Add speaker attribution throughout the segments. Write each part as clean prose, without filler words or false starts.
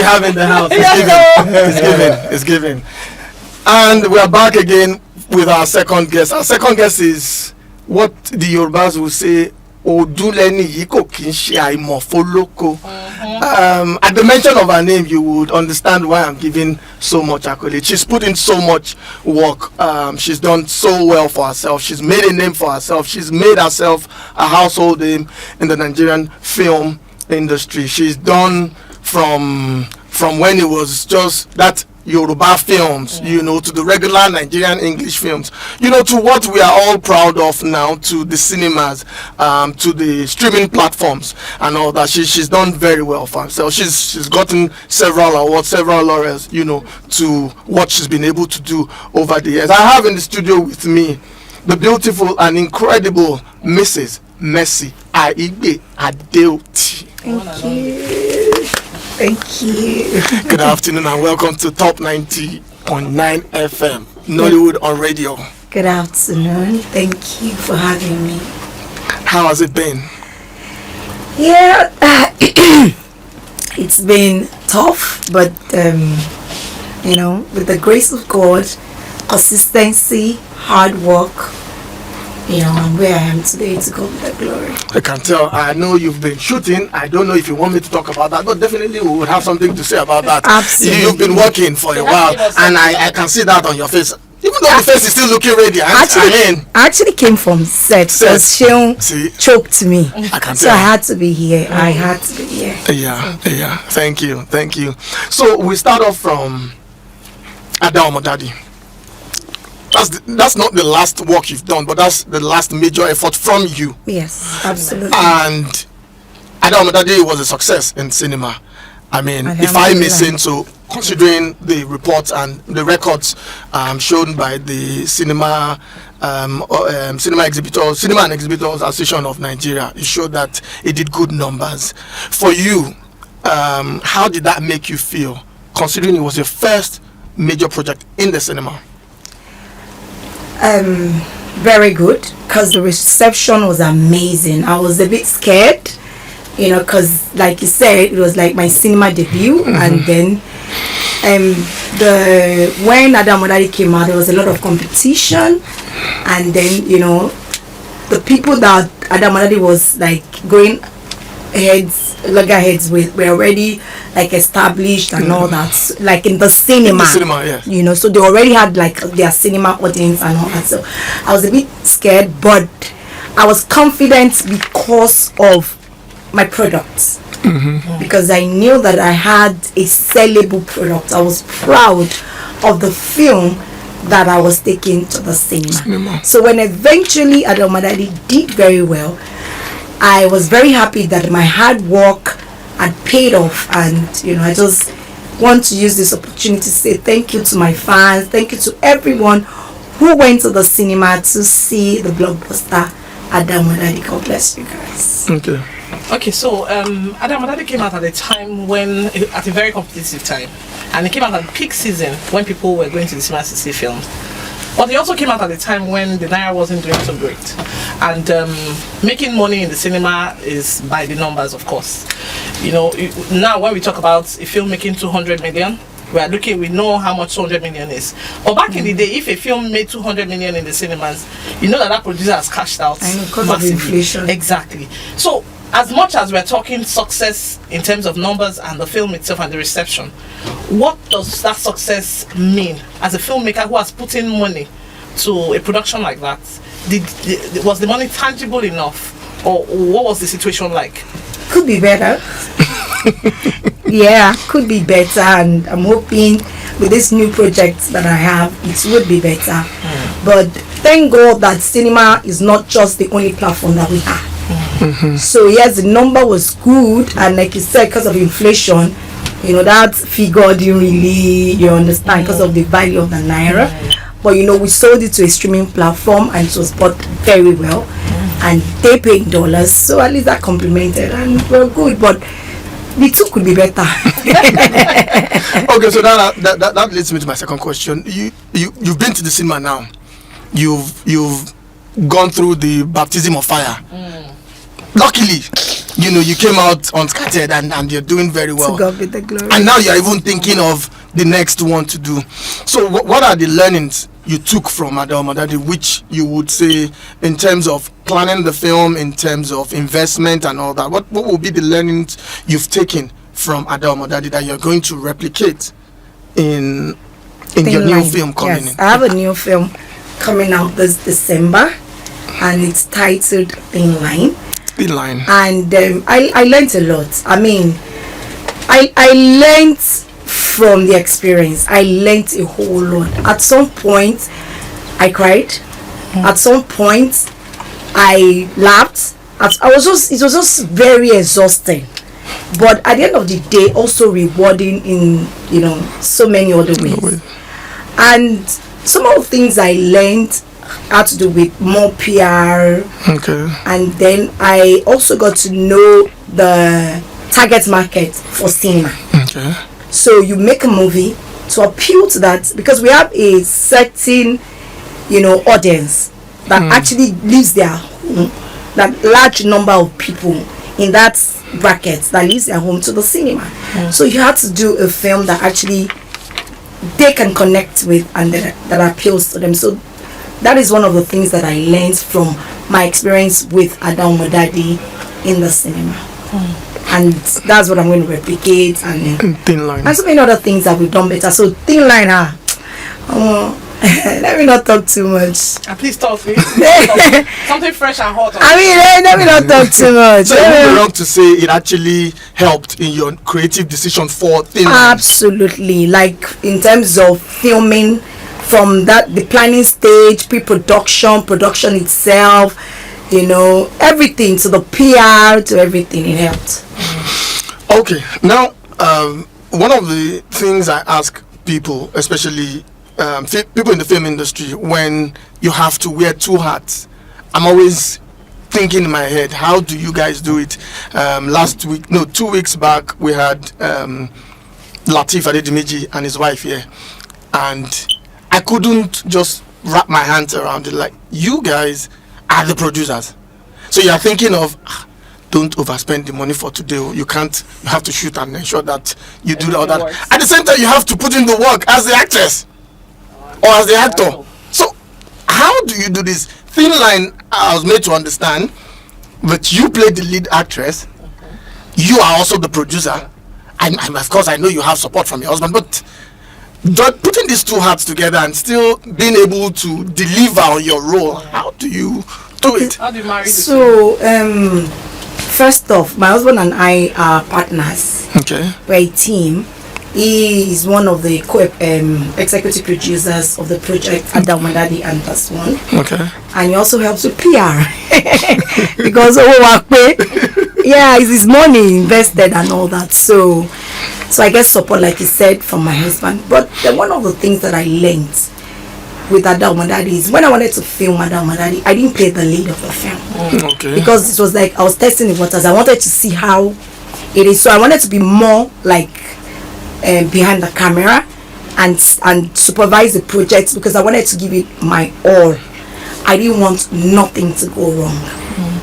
Speaker 1: have in the house. It's giving. And we are back again with our second guest. Our second guest is what the Yorubas will say, Oduleni Yiko Kinshi Aimofoloko. At the mention of her name, you would understand why I'm giving so much accolade. She's put in so much work. She's done so well for herself. She's made a name for herself. She's made herself a household name in the Nigerian film industry. She's done from when it was just that Yoruba films, you know, to the regular Nigerian English films, you know, to what we are all proud of now, to the cinemas, to the streaming platforms and all that. She's done very well for herself. She's gotten several awards, several laurels, you know, to what she's been able to do over the years. I have in the studio with me the beautiful and incredible Mrs. Mercy Adeoti.
Speaker 2: Thank you. Thank you.
Speaker 1: Good afternoon and welcome to Top 90.9 FM, Nollywood on radio.
Speaker 2: Good afternoon. Thank you for having me.
Speaker 1: How has it been?
Speaker 2: Yeah, it's been tough, but you know, with the grace of God, consistency, hard work, you know, I'm where I am today to God with the glory.
Speaker 1: I can tell. I know you've been shooting. I don't know if you want me to talk about that, but definitely we would have something to say about that.
Speaker 2: Absolutely.
Speaker 1: You've been working for a while, and I can see that on your face. Even though the face is still looking ready.
Speaker 2: I actually came from set because Sheon choked me.
Speaker 1: I can
Speaker 2: so
Speaker 1: tell.
Speaker 2: I had to be here. I had to be here.
Speaker 1: Yeah. Thank you. So we start off from Adekaz. That's not the last work you've done, but that's the last major effort from you.
Speaker 2: Yes, absolutely.
Speaker 1: And Adekaz was a success in cinema. I mean, if I may say so, considering the reports and the records shown by the Cinema and Exhibitors Association of Nigeria, it showed that it did good numbers. For you, how did that make you feel, considering it was your first major project in the cinema?
Speaker 2: Very good, because the reception was amazing. I was a bit scared, you know, because like you said, it was like my cinema debut. And then when Adekaz came out, there was a lot of competition, and then, you know, the people that Adekaz was like going loggerheads with were already like established and all that, like in the cinema,
Speaker 1: yes.
Speaker 2: You know, so they already had like their cinema audience and all that. So I was a bit scared, but I was confident because of my products, because I knew that I had a sellable product. I was proud of the film that I was taking to the cinema. So when eventually Adekaz did very well, I was very happy that my hard work had paid off. And you know, I just want to use this opportunity to say thank you to my fans, thank you to everyone who went to the cinema to see the blockbuster Adekaz. God bless you guys.
Speaker 3: Okay, so Adekaz came out at a time when, at a very competitive time, and it came out at peak season when people were going to the cinema to see films. But it also came out at a time when the Naira wasn't doing so great, and making money in the cinema is by the numbers, of course. You know, now when we talk about a film making 200 million, we know how much 200 million is. But back in the day, if a film made 200 million in the cinemas, you know that producer has cashed out
Speaker 2: because
Speaker 3: massively.
Speaker 2: of inflation.
Speaker 3: Exactly. So as much as we're talking success in terms of numbers and the film itself and the reception, what does that success mean as a filmmaker who has put in money to a production like that? Was the money tangible enough, or what was the situation like?
Speaker 2: Could be better. Yeah, could be better, and I'm hoping with this new project that I have, it would be better. But thank God that cinema is not just the only platform that we have. So yes, the number was good, and like you said, because of inflation, you know, that figure didn't really, you understand, because of the value of the Naira. But you know, we sold it to a streaming platform and it was bought very well, and they paid dollars, so at least that complimented, and we're good. But the two could be better.
Speaker 1: Okay, so that leads me to my second question. You've been to the cinema now. You've gone through the baptism of fire. Luckily, you came out unscattered and you're doing very well.
Speaker 2: To God be the glory.
Speaker 1: And now you're even thinking of the next one to do. So what are the learnings you took from Adeomodadi, which you would say in terms of planning the film, in terms of investment and all that? What will be the learnings you've taken from Adeomodadi that you're going to replicate in your new film coming in?
Speaker 2: I have a new film coming out this December, and it's titled Thin Line.
Speaker 1: Thin Line. And
Speaker 2: I learned a lot. I mean, I learned from the experience. I learned a whole lot. At some point, I cried. At some point, I laughed. It was just very exhausting. But at the end of the day, also rewarding in so many other ways. And some of the things I learned had to do with more PR.
Speaker 1: Okay.
Speaker 2: And then I also got to know the target market for cinema.
Speaker 1: Okay.
Speaker 2: So you make a movie to appeal to that, because we have a certain audience that actually lives their home, that large number of people in that bracket that leaves their home to the cinema. So you have to do a film that actually they can connect with and that appeals to them. So that is one of the things that I learned from my experience with Adeomodadi in the cinema. And that's what I'm going to replicate, and
Speaker 1: Thin Line.
Speaker 2: And so many other things that we've done better. So Thin Line, let me not talk too much.
Speaker 3: Please talk, please. Something fresh and hot.
Speaker 2: Let me not talk too much.
Speaker 1: So it would be wrong to say it actually helped in your creative decision for Thin Line.
Speaker 2: Absolutely. Like in terms of filming, from the planning stage, pre-production, production itself, everything, to the PR, to everything, it helped.
Speaker 1: Okay, now one of the things I ask people, especially people in the film industry, when you have to wear two hats, I'm always thinking in my head, how do you guys do it? 2 weeks back, we had Lateef Adedimeji and his wife here, and I couldn't just wrap my hands around it. Like, you guys are the producers, so you're thinking of, don't overspend the money for today. You have to shoot and ensure that you do all that. At the same time, you have to put in the work as the actress or as the actor. So how do you do this? Thin Line, I was made to understand, but you play the lead actress. You are also the producer, and of course I know you have support from your husband, but putting these two hats together and still being able to deliver on your role, how do you do it?
Speaker 3: How do you marry
Speaker 2: So first off, my husband and I are partners.
Speaker 1: Okay.
Speaker 2: We're a team. He is one of the executive producers of the project Adeomodadi and That's One.
Speaker 1: Okay.
Speaker 2: And he also helps with PR. Because it's his money invested and all that. So I get support, like he said, from my husband. But one of the things that I learned with Adeomodadi is, when I wanted to film Adeomodadi, I didn't play the lead of the film.
Speaker 1: Okay.
Speaker 2: Because it was like I was testing the waters. I wanted to see how it is. So I wanted to be more like behind the camera and supervise the project, because I wanted to give it my all. I didn't want nothing to go wrong.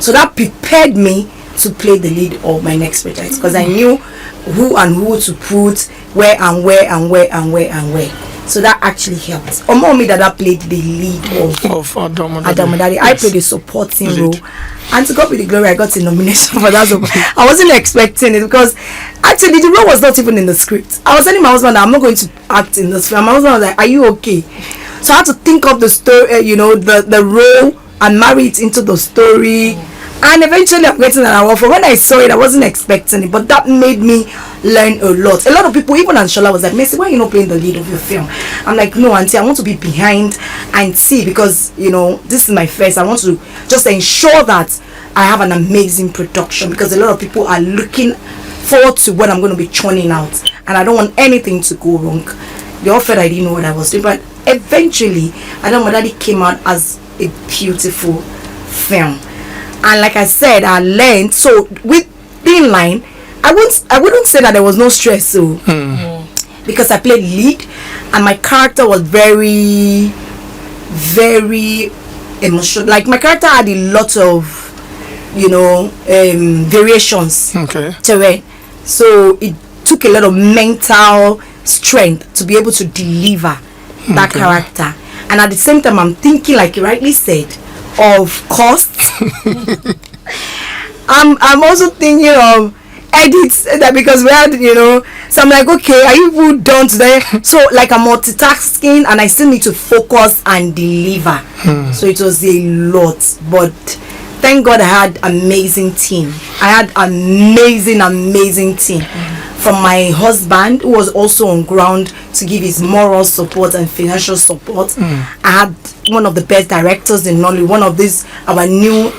Speaker 2: So that prepared me to play the lead of my next project, because I knew who to put where and where and where and where and where. So that actually helped. Omomi that played the lead of Adeomodadi. I played a supporting role. And to God be the glory, I got a nomination for that. I wasn't expecting it, because actually the role was not even in the script. I was telling my husband that I'm not going to act in this film. My husband was like, are you okay? So I had to think of the story, the role, and marry it into the story. And eventually I'm getting an award for. When I saw it, I wasn't expecting it, but that made me learn a lot. A lot of people, even Anshola, was like, Mercy, why are you not playing the lead of your film? I'm like, no, auntie, I want to be behind and see, because this is my first. I want to just ensure that I have an amazing production, because a lot of people are looking forward to what I'm going to be churning out, and I don't want anything to go wrong. They all felt I didn't know what I was doing, but eventually Adeomodadi came out as a beautiful film. And like I said, I learned. So with Thin Line, I wouldn't say that there was no stress. So because I played lead, and my character was very, very emotional. Like, my character had a lot of variations
Speaker 1: Okay.
Speaker 2: terrain. So it took a lot of mental strength to be able to deliver that character. And at the same time, I'm thinking, like you rightly said, of costs. I'm also thinking of edits, that because we had, so I'm like, okay, are you people done today? So like I'm multitasking and I still need to focus and deliver. So it was a lot, but thank God I had amazing team. I had amazing team. From my husband, who was also on ground to give his moral support and financial support. I had one of the best directors in Nollywood. One of these our new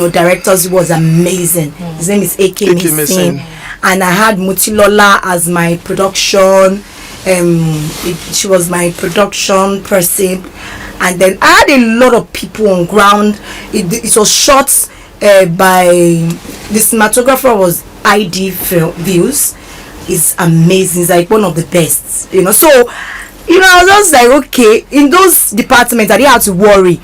Speaker 2: directors who was amazing. His name is A.K. Missing. And I had Mutilola as my production. She was my production person. And then I had a lot of people on ground. It was shot by the cinematographer was ID Views. Is amazing. It's like one of the best, so I was just like, okay, in those departments I didn't have to worry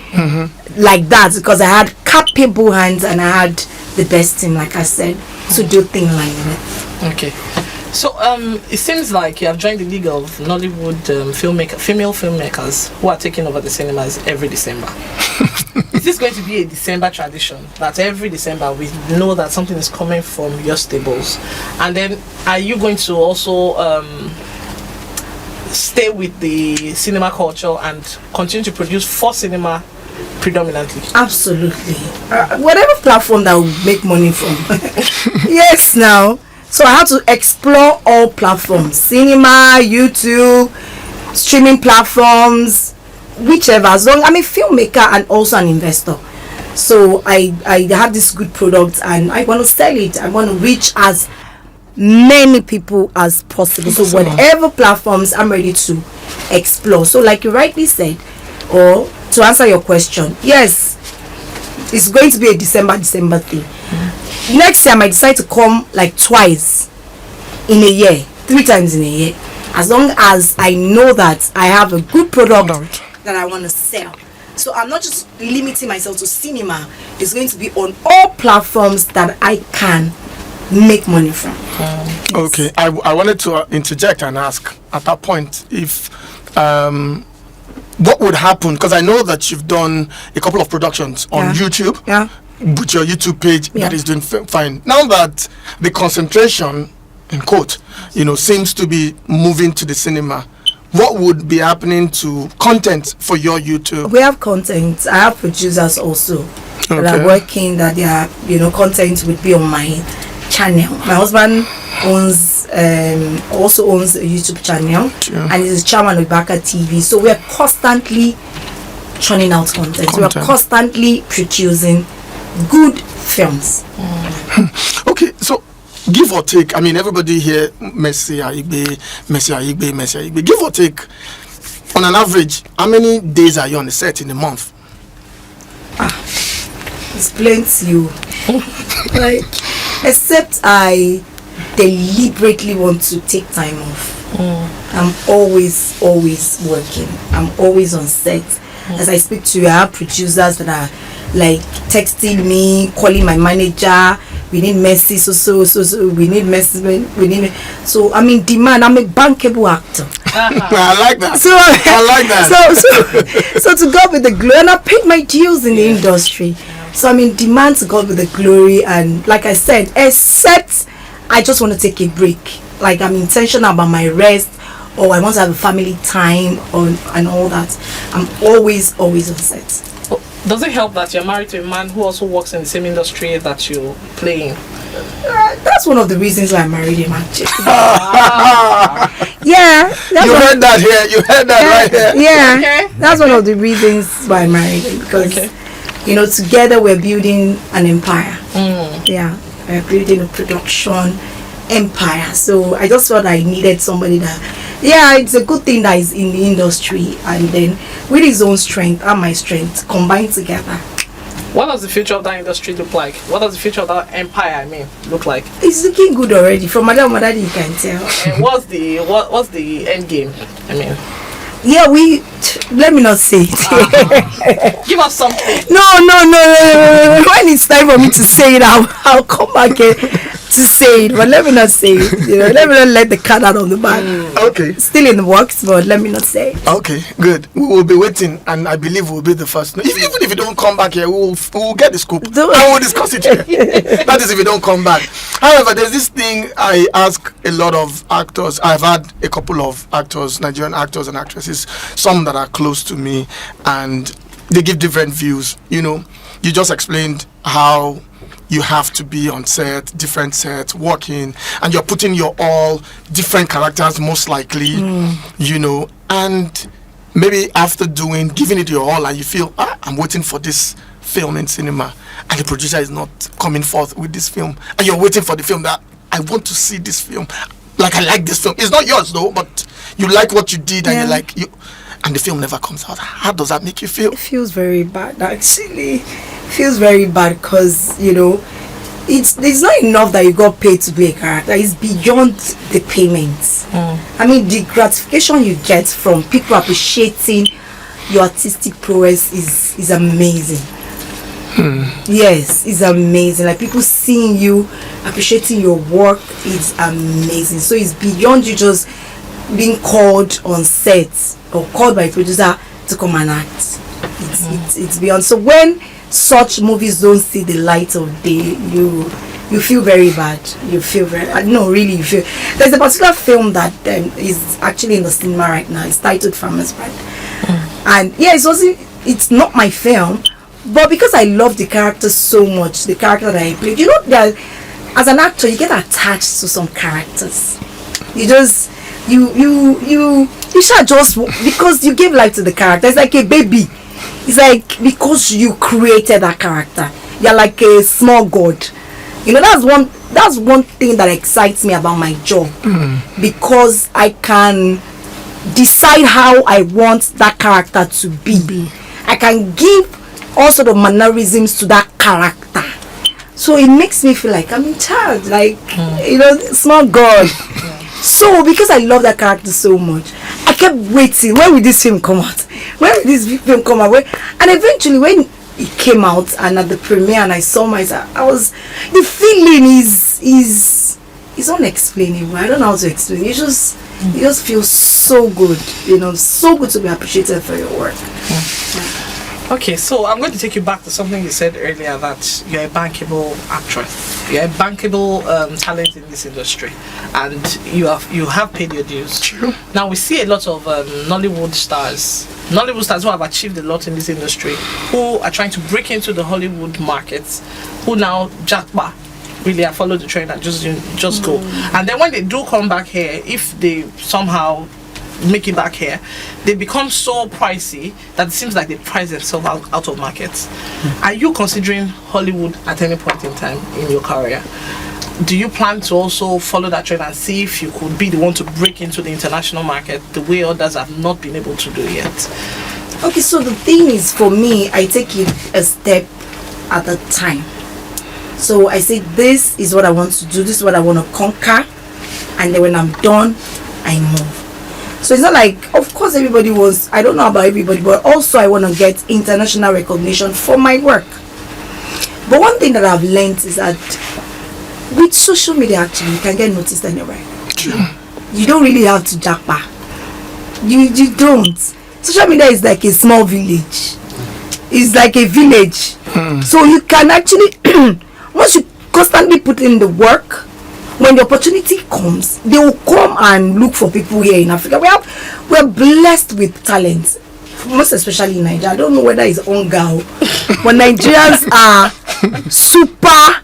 Speaker 2: like that, because I had capable hands and I had the best team, like I said, to do things like that.
Speaker 3: Okay, so it seems like you have joined the league of Nollywood female filmmakers who are taking over the cinemas every December. Is this going to be a December tradition, that every December we know that something is coming from your stables? And then are you going to also stay with the cinema culture and continue to produce for cinema predominantly?
Speaker 2: Absolutely. Whatever platform that will make money from. Yes, now. So I have to explore all platforms: cinema, YouTube, streaming platforms, whichever. As long I'm a filmmaker and also an investor, so I have this good product and I want to sell it. I want to reach as many people as possible. So whatever platforms, I'm ready to explore. So like you rightly said, or to answer your question, yes, it's going to be a December thing. Next year I might decide to come like twice in a year, 3 times in a year, as long as I know that I have a good product that I want to sell. So I'm not just limiting myself to cinema. It's going to be on all platforms that I can make money from.
Speaker 1: Okay, I wanted to interject and ask at that point if what would happen, because I know that you've done a couple of productions on YouTube with your YouTube page that is doing fine. Now that the concentration in quote seems to be moving to the cinema, what would be happening to content for your YouTube?
Speaker 2: We have content. I have producers also that are working, that their content would be on my channel. My husband also owns a YouTube channel and is chairman of Baka TV. So we are constantly churning out content. We are constantly producing good films.
Speaker 1: Okay, so give or take, I mean, everybody here, Mercy Adeoti, give or take, on an average, how many days are you on the set in a month?
Speaker 2: It's plenty. Like, except I deliberately want to take time off. I'm always working. I'm always on set. As I speak to you, I have producers that are like texting me, calling my manager. We need Mercy, so we need Mercy, so I'm in demand. I'm a bankable actor.
Speaker 1: I like that.
Speaker 2: So
Speaker 1: I like that.
Speaker 2: So to God with the glory, and I paid my dues in the industry. So I'm in demand, to God with the glory. And like I said, except I just want to take a break. Like I'm intentional about my rest, or I want to have a family time, and all that. I'm always on set.
Speaker 3: Does it help that you're married to a man who also works in the same industry that you play in?
Speaker 2: That's one of the reasons why I married him, actually. Yeah.
Speaker 1: Heard that here. You heard that right here.
Speaker 2: Yeah.
Speaker 3: Okay.
Speaker 2: That's one of the reasons why I married him, because together we're building an empire. Yeah, we're building a production empire. So I just thought I needed somebody that, it's a good thing that is in the industry, and then with his own strength and my strength combined together.
Speaker 3: What does the future of that industry look like? What does the future of that empire, look like?
Speaker 2: It's looking good already. From Madam Madadi, you can tell.
Speaker 3: And what's the end game?
Speaker 2: Yeah, let me not say it.
Speaker 3: Give us something.
Speaker 2: No. When it starts, time for me to say it. I'll come back here to say it, but let me not say it. Let me not let the cat out of the bag.
Speaker 1: Okay.
Speaker 2: Still in the works, but let me not say it.
Speaker 1: Okay, good. We will be waiting, and I believe we'll be the first. Even if you don't come back here, we'll get the scoop. And we'll discuss it here. That is if you don't come back. However, there's this thing I ask a lot of actors. I've had a couple of actors, Nigerian actors and actresses, some that are close to me, and they give different views. You just explained how you have to be on set, different sets, working, and you're putting your all, different characters most likely, and maybe after giving it your all, and you feel, I'm waiting for this film in cinema, and the producer is not coming forth with this film, and you're waiting for the film that, I want to see this film, like I like this film. It's not yours though, but you like what you did, and and the film never comes out. How does that make you feel?
Speaker 2: It feels very bad, actually. It feels very bad because, it's not enough that you got paid to be a character. It's beyond the payments. I mean, the gratification you get from people appreciating your artistic prowess is amazing. Yes, it's amazing. Like, people seeing you, appreciating your work is amazing. So it's beyond you just being called on set or called by a producer to come and act. It's beyond. So when such movies don't see the light of day, you feel very bad. You feel very really you feel. There's a particular film that is actually in the cinema right now. It's titled Farmer's Bride, and it's not my film, but because I love the character so much, the character that I played, that as an actor you get attached to some characters. You just you shall just, because you give life to the character. It's like a baby. It's like, because you created that character, you're like a small god. That's one thing that excites me about my job, because I can decide how I want that character to be. I can give all sort of mannerisms to that character, so it makes me feel like I'm in charge, like small god. So because I love that character so much, I kept waiting, when will this film come out? When will this film come out? And eventually when it came out, and at the premiere, and I saw myself, the feeling is unexplainable. I don't know how to explain it. It just feels so good, so good to be appreciated for your work.
Speaker 3: Okay, so I'm going to take you back to something you said earlier, that you're a bankable actress. You're a bankable talent in this industry, and you have paid your dues.
Speaker 1: True.
Speaker 3: Now we see a lot of Nollywood stars who have achieved a lot in this industry, who are trying to break into the Hollywood markets, who now jackpot. Really, I follow the trend and just go. And then when they do come back here, if they somehow make it back here, they become so pricey that it seems like they price themselves out of markets. Are you considering Hollywood at any point in time in your career? Do you plan to also follow that trend and see if you could be the one to break into the international market the way others have not been able to do yet?
Speaker 2: Okay, so the thing is, for me, I take it a step at a time. So I say, this is what I want to do, this is what I want to conquer, and then when I'm done, I move. So it's not like, of course everybody wants, I don't know about everybody, but also I want to get international recognition for my work. But one thing that I've learned is that with social media, actually, you can get noticed anywhere. You don't really have to jackpot. You don't. Social media is like a small village. It's like a village. So you can actually, once you constantly put in the work, when the opportunity comes, they will come and look for people here in Africa. We're blessed with talent, most especially in Nigeria. I don't know whether it's on girl, but Nigerians are super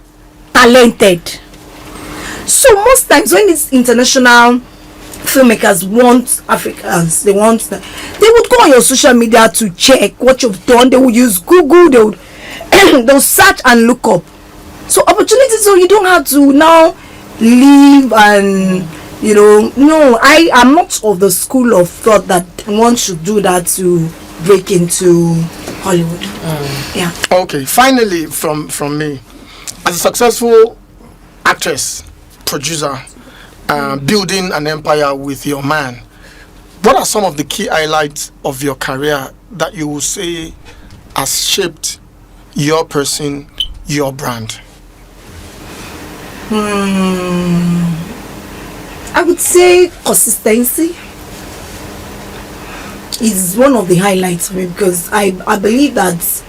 Speaker 2: talented. So most times when these international filmmakers want Africans, they would go on your social media to check what you've done. They would use Google. They'll search and look up. So opportunities, so you don't have to now leave and no, I am not of the school of thought that one should do that to break into Hollywood. Yeah.
Speaker 1: Okay, finally from me, as a successful actress, producer, building an empire with your man, what are some of the key highlights of your career that you will say has shaped your person your brand?
Speaker 2: I would say consistency is one of the highlights for me, because I believe that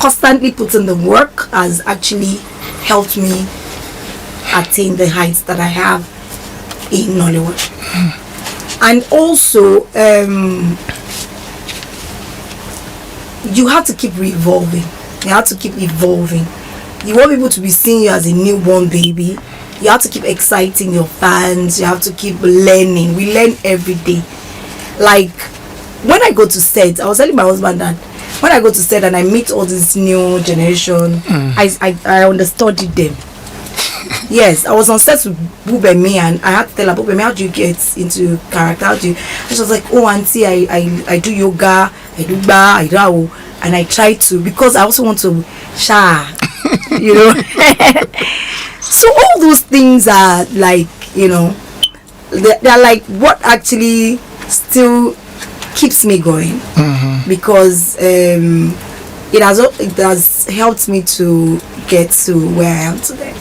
Speaker 2: constantly putting the work has actually helped me attain the heights that I have in Nollywood. And also, you have to keep revolving. You have to keep evolving. You want people to be seeing you as a newborn baby. You have to keep exciting your fans. You have to keep learning. We learn every day. Like, when I go to set, I was telling my husband that when I go to set and I meet all this new generation, I understudied them. Yes, I was on set with Bubemi, and I had to tell her, Bubemi, how do you get into character? How do you? And she was like, oh, auntie, I do yoga, I do bar, I do, and I try to, because I also want to sha, you know. So all those things are like, you know, they're like what actually still keeps me going, because it has helped me to get to where I am today.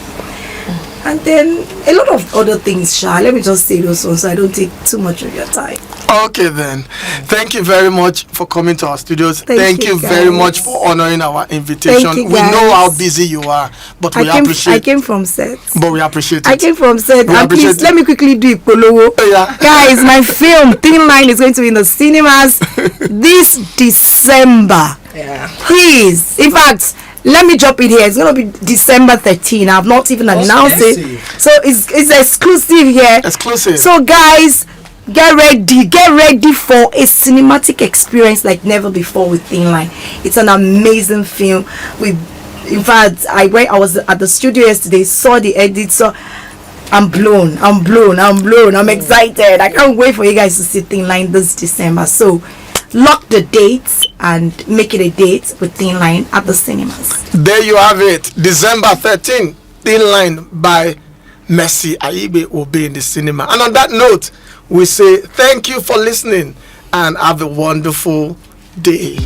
Speaker 2: And then a lot of other things, Sha. Let me just say those ones so I don't take too much of your time.
Speaker 1: Okay then. Thank you very much for coming to our studios.
Speaker 2: Thank
Speaker 1: you
Speaker 2: you
Speaker 1: very
Speaker 2: guys.
Speaker 1: much for honoring our invitation.
Speaker 2: Thank you,
Speaker 1: We know
Speaker 2: guys.
Speaker 1: how busy you are, but we appreciate
Speaker 2: I came from set.
Speaker 1: But we appreciate it.
Speaker 2: I came from set.
Speaker 1: We
Speaker 2: And
Speaker 1: appreciate
Speaker 2: please,
Speaker 1: it.
Speaker 2: let me quickly do Ipolowo.
Speaker 1: Yeah.
Speaker 2: Guys, my film, Thin Line, is going to be in the cinemas this December.
Speaker 3: Yeah.
Speaker 2: Please. In fact, let me drop it here. It's going to be December 13. I've not even announced it. So it's exclusive here.
Speaker 1: Exclusive.
Speaker 2: So guys, get ready for a cinematic experience like never before with Thin Line. It's an amazing film. In fact, I was at the studio yesterday, saw the edit, so I'm blown. I'm excited. I can't wait for you guys to see Thin Line this December. So lock the dates and make it a date with Thin Line at the cinemas.
Speaker 1: There you have it. December 13th, Thin Line by Mercy Adeoti will be in the cinema. And on that note, we say thank you for listening and have a wonderful day.